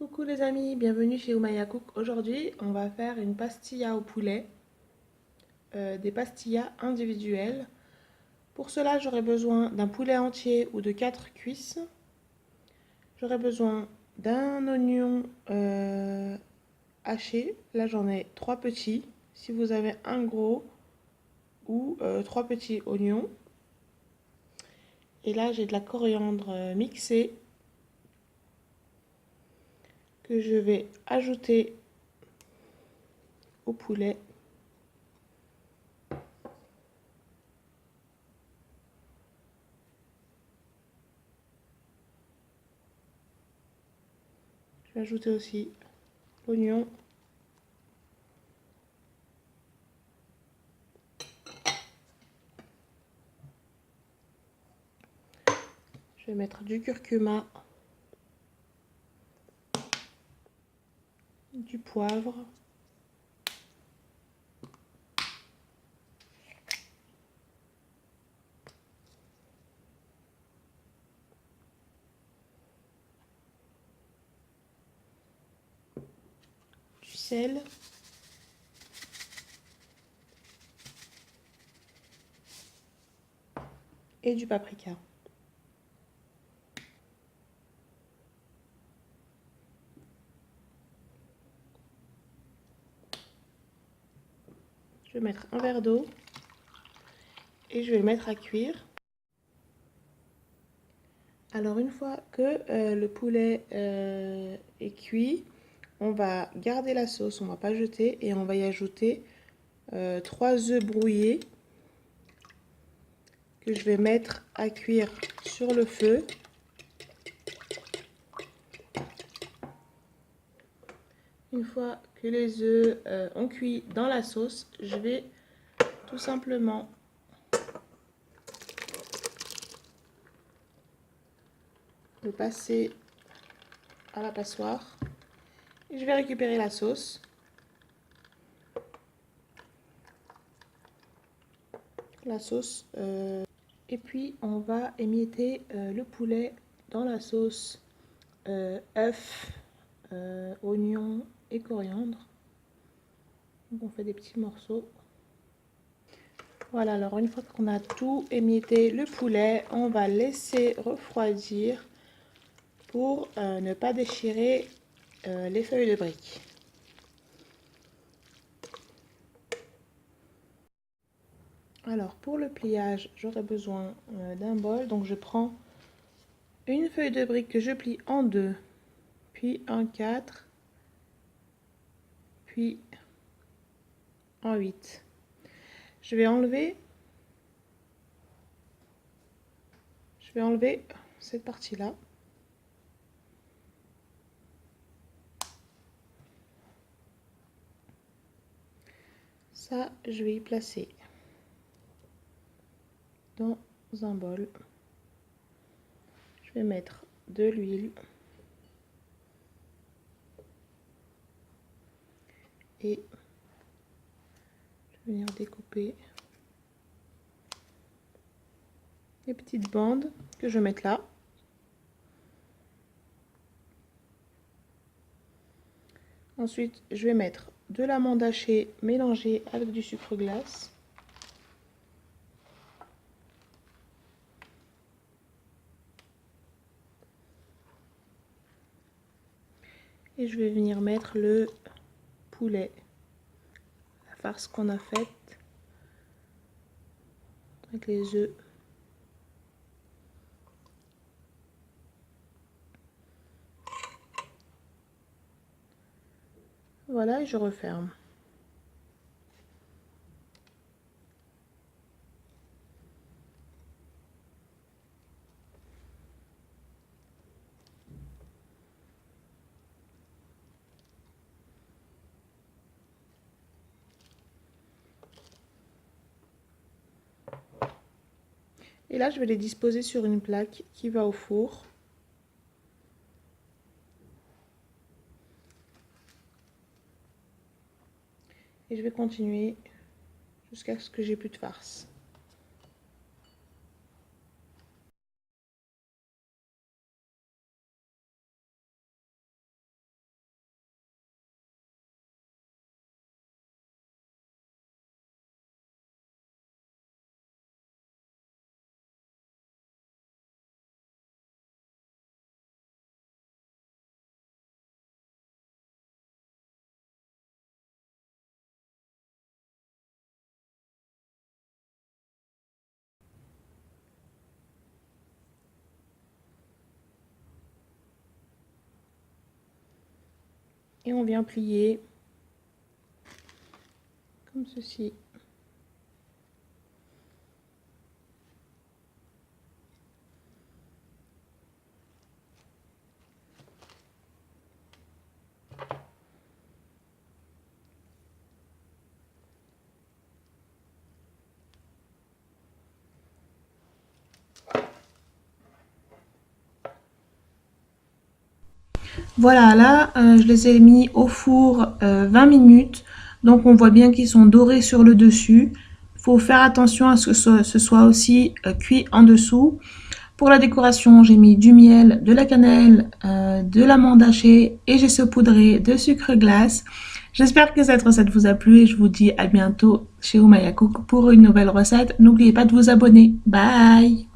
Coucou les amis, bienvenue chez Oumaya Cook. Aujourd'hui, on va faire une pastilla au poulet, des pastillas individuelles. Pour cela, j'aurai besoin d'un poulet entier ou de 4 cuisses. J'aurai besoin d'un oignon haché. Là, j'en ai 3 petits. Si vous avez un gros ou 3 petits oignons. Et là, j'ai de la coriandre mixée que je vais ajouter au poulet. Je vais ajouter aussi l'oignon. Je vais mettre du curcuma, du poivre, du sel, et du paprika. Je vais mettre un verre d'eau et je vais le mettre à cuire. Alors une fois que le poulet est cuit, on va garder la sauce, on ne va pas jeter et on va y ajouter 3 œufs brouillés que je vais mettre à cuire sur le feu. Une fois que les œufs ont cuit dans la sauce, je vais tout simplement le passer à la passoire et je vais récupérer la sauce. Et puis on va émietter le poulet dans la sauce œuf, oignon et coriandre. Donc on fait des petits morceaux. Voilà, alors une fois qu'on a tout émietté le poulet, on va laisser refroidir pour ne pas déchirer les feuilles de briques. Alors pour le pliage, j'aurai besoin d'un bol. Donc je prends une feuille de brique que je plie en 2, puis en 4, puis en 8. Je vais enlever cette partie-là. Ça, je vais y placer dans un bol. Je vais mettre de l'huile et je vais venir découper les petites bandes que je vais mettre là. Ensuite, je vais mettre de l'amande hachée mélangée avec du sucre glace. Et je vais venir mettre le poulet, la farce qu'on a faite avec les œufs. Voilà, et je referme. Et là, je vais les disposer sur une plaque qui va au four. Et je vais continuer jusqu'à ce que j'ai plus de farce. Et on vient plier comme ceci. Voilà, là, je les ai mis au four 20 minutes. Donc, on voit bien qu'ils sont dorés sur le dessus. Il faut faire attention à ce que ce soit aussi cuit en dessous. Pour la décoration, j'ai mis du miel, de la cannelle, de l'amande hachée et j'ai saupoudré de sucre glace. J'espère que cette recette vous a plu et je vous dis à bientôt chez Oumaya Cook pour une nouvelle recette. N'oubliez pas de vous abonner. Bye!